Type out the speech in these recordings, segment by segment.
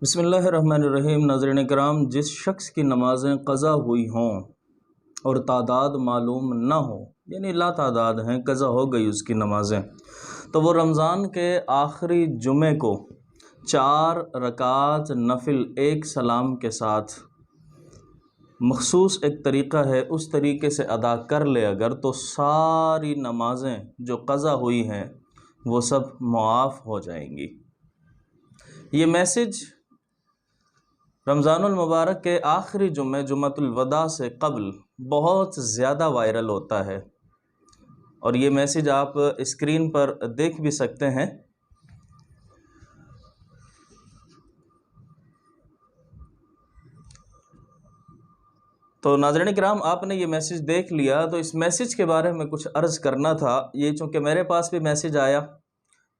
بسم اللہ الرحمن الرحیم۔ ناظرین کرام، جس شخص کی نمازیں قضا ہوئی ہوں اور تعداد معلوم نہ ہو، یعنی لا تعداد ہیں، قضا ہو گئی اس کی نمازیں، تو وہ رمضان کے آخری جمعے کو 4 رکعات نفل ایک سلام کے ساتھ مخصوص ایک طریقہ ہے، اس طریقے سے ادا کر لے اگر، تو ساری نمازیں جو قضا ہوئی ہیں وہ سب معاف ہو جائیں گی۔ یہ میسج رمضان المبارک کے آخری جمعہ جمعۃ الوداع سے قبل بہت زیادہ وائرل ہوتا ہے، اور یہ میسج آپ اسکرین پر دیکھ بھی سکتے ہیں۔ تو ناظرین کرام، آپ نے یہ میسج دیکھ لیا، تو اس میسج کے بارے میں کچھ عرض کرنا تھا۔ یہ چونکہ میرے پاس بھی میسج آیا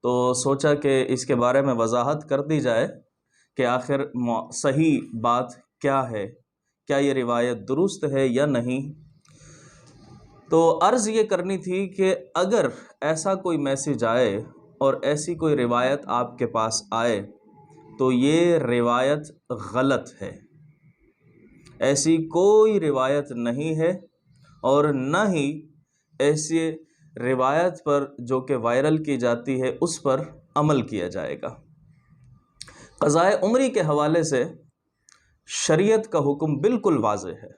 تو سوچا کہ اس کے بارے میں وضاحت کر دی جائے کہ آخر صحیح بات کیا ہے، کیا یہ روایت درست ہے یا نہیں۔ تو عرض یہ کرنی تھی کہ اگر ایسا کوئی میسج آئے اور ایسی کوئی روایت آپ کے پاس آئے تو یہ روایت غلط ہے، ایسی کوئی روایت نہیں ہے، اور نہ ہی ایسی روایت پر جو کہ وائرل کی جاتی ہے اس پر عمل کیا جائے گا۔ قضائے عمری کے حوالے سے شریعت کا حکم بالکل واضح ہے،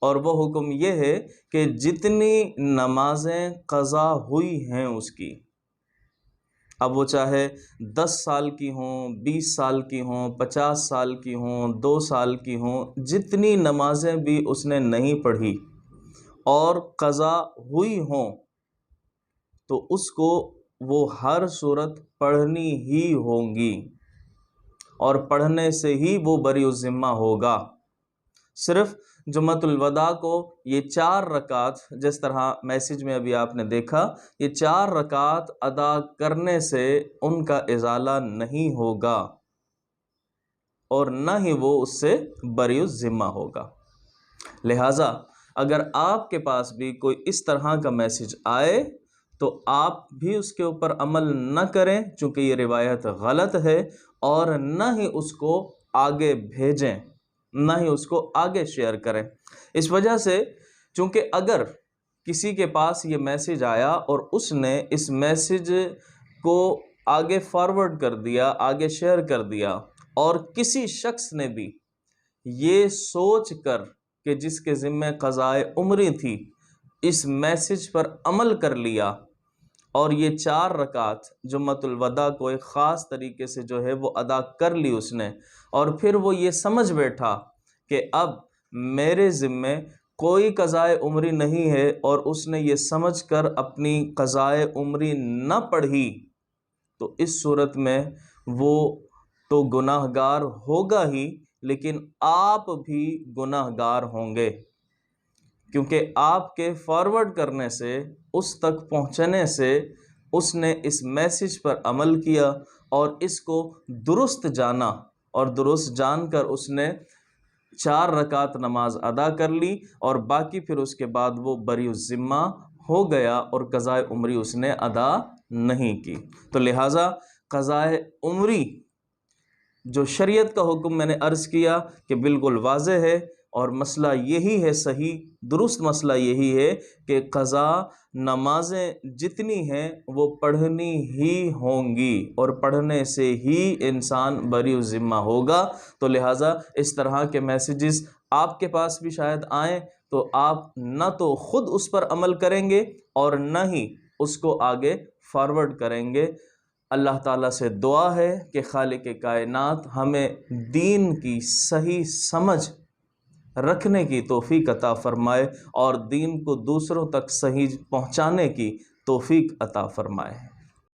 اور وہ حکم یہ ہے کہ جتنی نمازیں قضا ہوئی ہیں اس کی، اب وہ چاہے 10 سال کی ہوں، 20 سال کی ہوں، 50 سال کی ہوں، 2 سال کی ہوں، جتنی نمازیں بھی اس نے نہیں پڑھی اور قضا ہوئی ہوں تو اس کو وہ ہر صورت پڑھنی ہی ہوں گی، اور پڑھنے سے ہی وہ بری الذمہ ہوگا۔ صرف جمعۃ الوداع کو یہ 4 رکعات، جس طرح میسج میں ابھی آپ نے دیکھا، یہ 4 رکعات ادا کرنے سے ان کا ازالہ نہیں ہوگا، اور نہ ہی وہ اس سے بری الذمہ ہوگا۔ لہٰذا اگر آپ کے پاس بھی کوئی اس طرح کا میسج آئے تو آپ بھی اس کے اوپر عمل نہ کریں، چونکہ یہ روایت غلط ہے، اور نہ ہی اس کو آگے بھیجیں، نہ ہی اس کو آگے شیئر کریں۔ اس وجہ سے چونکہ اگر کسی کے پاس یہ میسج آیا اور اس نے اس میسج کو آگے فارورڈ کر دیا، آگے شیئر کر دیا، اور کسی شخص نے بھی یہ سوچ کر کہ جس کے ذمہ قضائے عمری تھی اس میسج پر عمل کر لیا، اور یہ 4 رکعات جمعۃ الوداع کو ایک خاص طریقے سے جو ہے وہ ادا کر لی اس نے، اور پھر وہ یہ سمجھ بیٹھا کہ اب میرے ذمے کوئی قضائے عمری نہیں ہے، اور اس نے یہ سمجھ کر اپنی قضائے عمری نہ پڑھی، تو اس صورت میں وہ تو گناہ گار ہوگا ہی، لیکن آپ بھی گناہ گار ہوں گے، کیونکہ آپ کے فارورڈ کرنے سے، اس تک پہنچنے سے اس نے اس میسج پر عمل کیا اور اس کو درست جانا، اور درست جان کر اس نے 4 رکعات نماز ادا کر لی، اور باقی پھر اس کے بعد وہ بری الذمہ ہو گیا اور قضائے عمری اس نے ادا نہیں کی۔ تو لہٰذا قضائے عمری جو شریعت کا حکم میں نے عرض کیا کہ بالکل واضح ہے، اور مسئلہ یہی ہے، صحیح درست مسئلہ یہی ہے کہ قضا نمازیں جتنی ہیں وہ پڑھنی ہی ہوں گی، اور پڑھنے سے ہی انسان بری الذمہ ہوگا۔ تو لہٰذا اس طرح کے میسیجز آپ کے پاس بھی شاید آئیں تو آپ نہ تو خود اس پر عمل کریں گے اور نہ ہی اس کو آگے فارورڈ کریں گے۔ اللہ تعالیٰ سے دعا ہے کہ خالق کائنات ہمیں دین کی صحیح سمجھ رکھنے کی توفیق عطا فرمائے، اور دین کو دوسروں تک صحیح پہنچانے کی توفیق عطا فرمائے۔